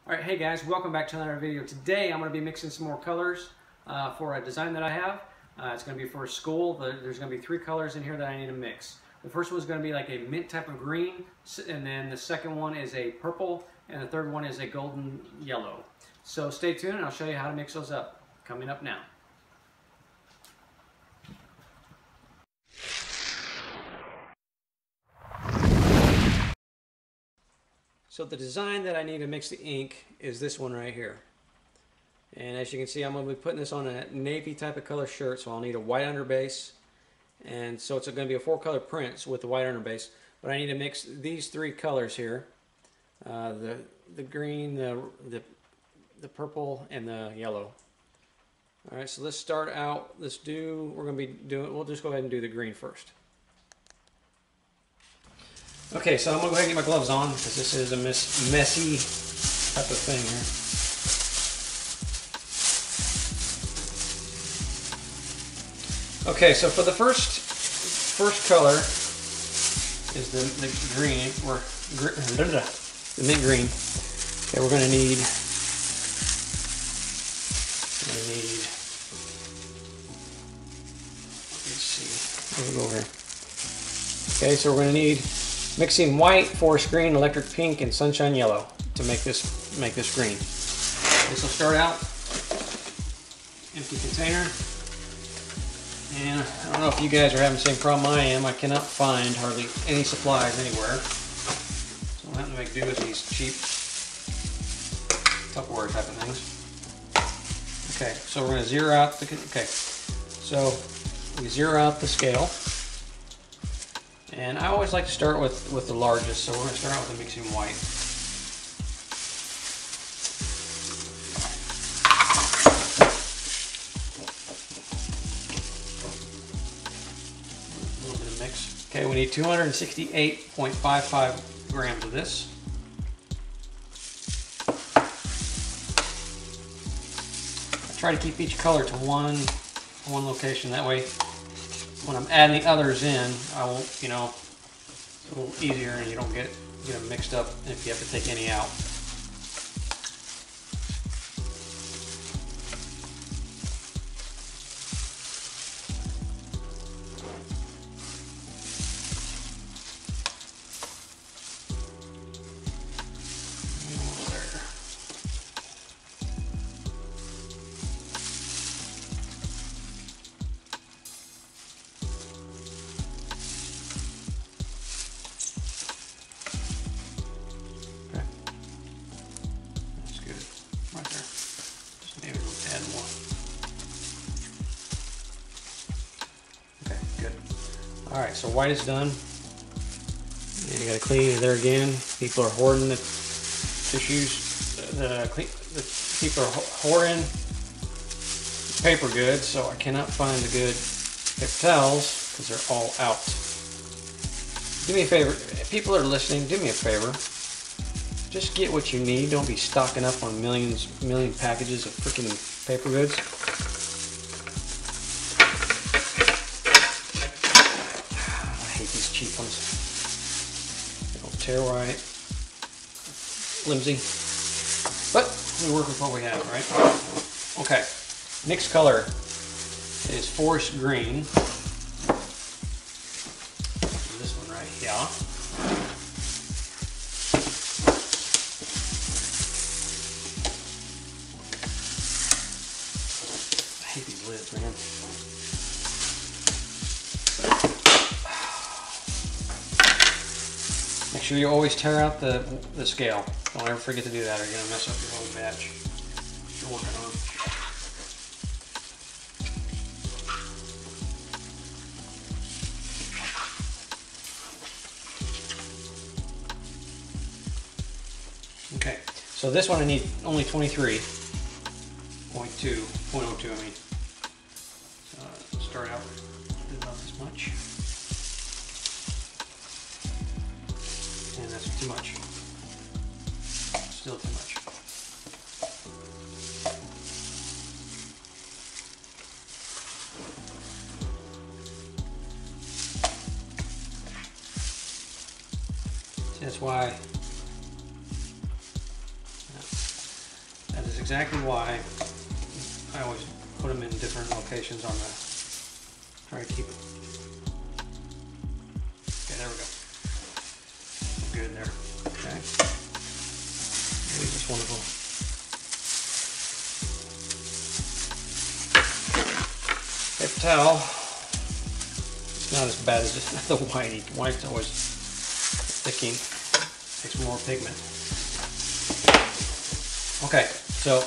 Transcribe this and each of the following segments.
Alright, hey guys, welcome back to another video. Today I'm going to be mixing some more colors for a design that I have. It's going to be for a school. There's going to be 3 colors in here that I need to mix. The first one is going to be like a mint type of green, and then the second one is a purple, and the third one is a golden yellow. So stay tuned and I'll show you how to mix those up. Coming up now. So the design that I need to mix the ink is this one right here. And as you can see, I'm going to be putting this on a navy type of color shirt, so I'll need a white underbase. And so it's going to be a 4-color print with the white underbase. But I need to mix these 3 colors here. The green, the purple, and the yellow. Alright, so let's start out, we'll just go ahead and do the green first. Okay, so I'm going to go ahead and get my gloves on because this is a messy type of thing here. Okay, so for the first color is the green, or the mint green. Okay, we're going to need let's see, we'll go over here. Okay, so we're going to need mixing white, forest green, electric pink, and sunshine yellow to make this green. This will start out empty container, and I don't know if you guys are having the same problem I am. I cannot find hardly any supplies anywhere, so I'm having to make do with these cheap Tupperware type of things. Okay, so we're going to zero out the. Okay, so we zero out the scale. And I always like to start with the largest, so we're going to start out with the mixing white. A little bit of mix. Okay, we need 268.55 grams of this. I try to keep each color to one location, that way when I'm adding the others in, I won't, it's a little easier and you don't get them mixed up if you have to take any out. Alright, so white is done. And you gotta clean it there again. People are hoarding the tissues. People are hoarding paper goods, so I cannot find the good paper towels because they're all out. Do me a favor, if people are listening, do me a favor. Just get what you need. Don't be stocking up on million packages of freaking paper goods. Cheap ones. They don't tear right. Flimsy. But we work with what we have, right? Okay. Next color is forest green. This one right here. I hate these lids, man. Make sure you always tear out the scale. Don't ever forget to do that or you're going to mess up your whole batch you're working on. Okay, so this one I need only 23.02, I mean. So let's start out with about this much. And that's too much. Still too much. See, that's why is exactly why I always put them in different locations on the, try to keep it. Okay, there we go. Good there. Okay. Maybe just wonderful. Paper towel. It's not as bad as just the white. White's always thickening. Takes more pigment. Okay, so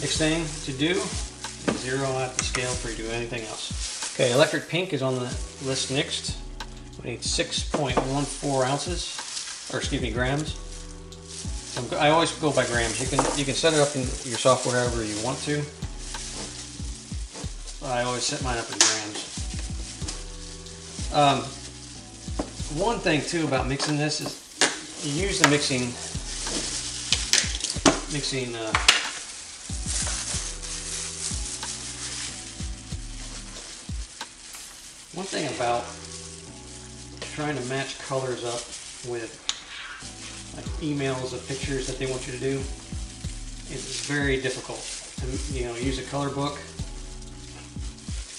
next thing to do is zero out the scale before you do anything else. Okay, electric pink is on the list next. We need 6.14 ounces, or excuse me, grams. So I always go by grams. You can set it up in your software however you want to. I always set mine up in grams. One thing too about mixing this is you use the mixing. One thing about trying to match colors up with like emails of pictures that they want you to do, it's very difficult to use a color book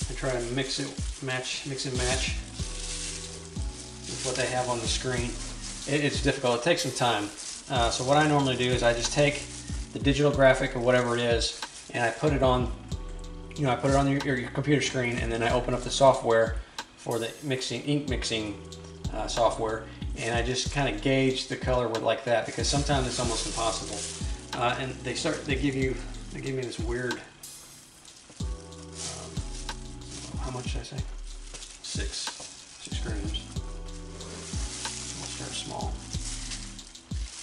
and try to mix and match with what they have on the screen. It's difficult. It takes some time. So what I normally do is I just take the digital graphic or whatever it is, and I put it on, I put it on your computer screen, and then I open up the software for the ink mixing software, and I just kind of gauge the color with like that, because sometimes it's almost impossible. And they give me this weird, how much did I say? 6 grams. I'll start small.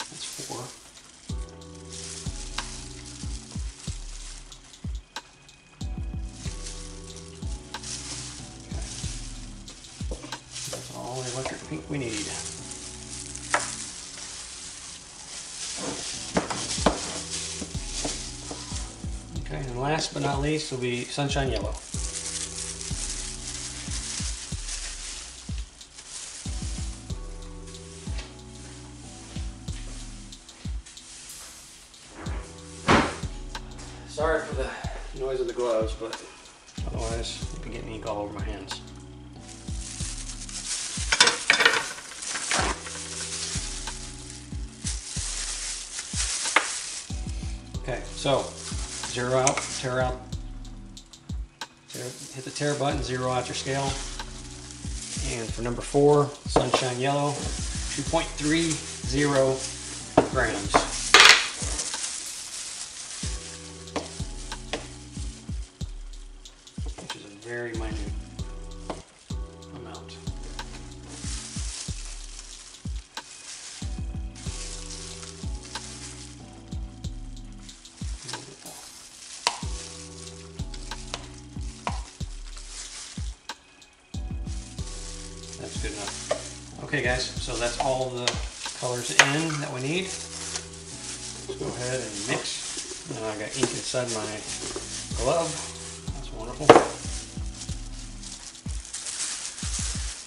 That's 4. That's all the electric pink we need. Okay, and last but not least will be sunshine yellow. Sorry for the noise of the gloves, but otherwise I'd be getting ink all over my hands. Okay, so hit the tear button, zero out your scale. And for number 4, sunshine yellow, 2.30 grams. Which is a very minute amount. That's good enough. Okay guys, so that's all the colors in that we need. Let's go ahead and mix. Now I got ink inside my glove. That's wonderful.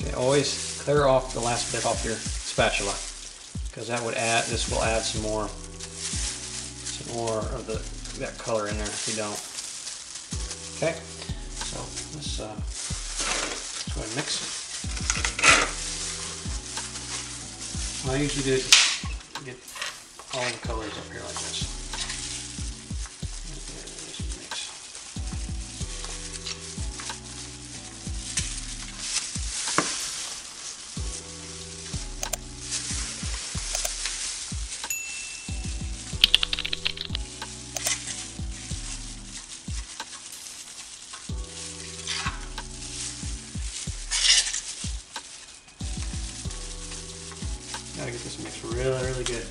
Okay, always clear off the last bit off your spatula, because this will add some more of that color in there if you don't. Okay, so let's go ahead and mix. What I usually do is get all the colors up here like this. Mix. Gotta get this mixed really, really good.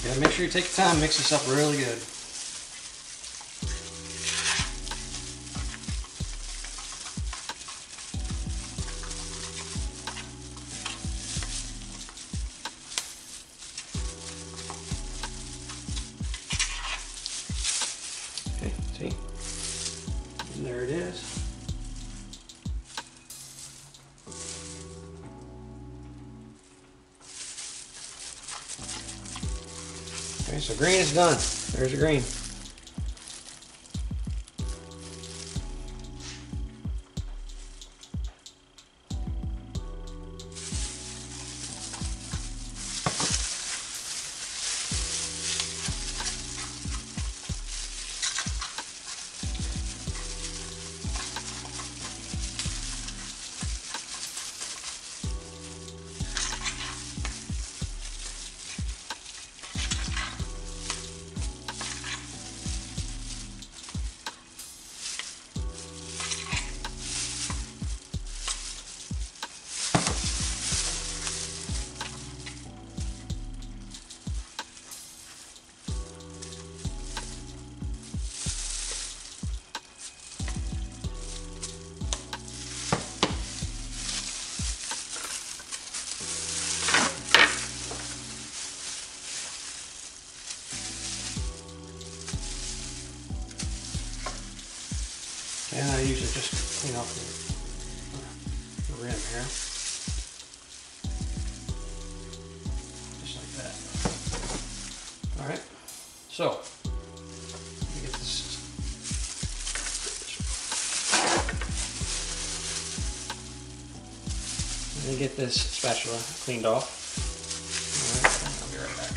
Gotta make sure you take your time, mix this up really good. Okay, see? And there it is. Okay, so green is done. There's the green. And I usually just clean off the rim here. Just like that. Alright, so let me get this. Let me get this spatula cleaned off. Alright, I'll be right back.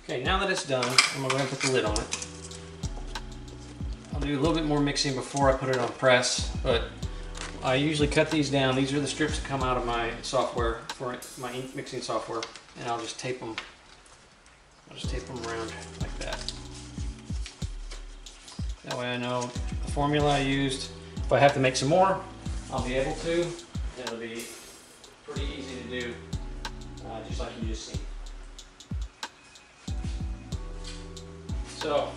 Okay, now that it's done, I'm going to go ahead and put the lid on it. I'll do a little bit more mixing before I put it on press, but I usually cut these down. These are the strips that come out of my software, for my ink mixing software, and I'll just tape them. I'll just tape them around like that. That way I know the formula I used. If I have to make some more, I'll be able to. It'll be pretty easy to do, just like you just seen. So,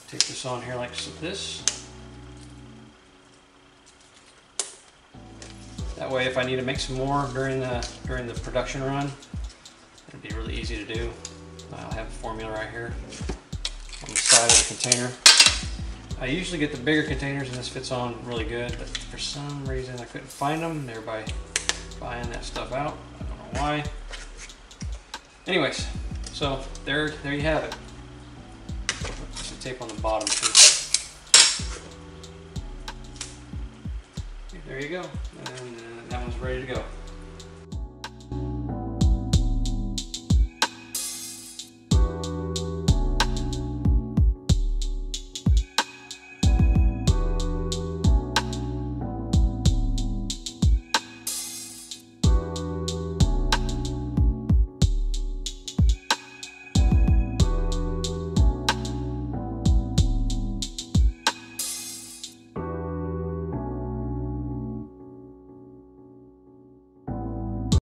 take this on here like this. That way, if I need to make some more during the production run, it'd be really easy to do. I'll have a formula right here on the side of the container. I usually get the bigger containers, and this fits on really good. But for some reason, I couldn't find them. Everybody buying that stuff out. I don't know why. Anyways. So there you have it. Some tape on the bottom too. There you go, and that one's ready to go.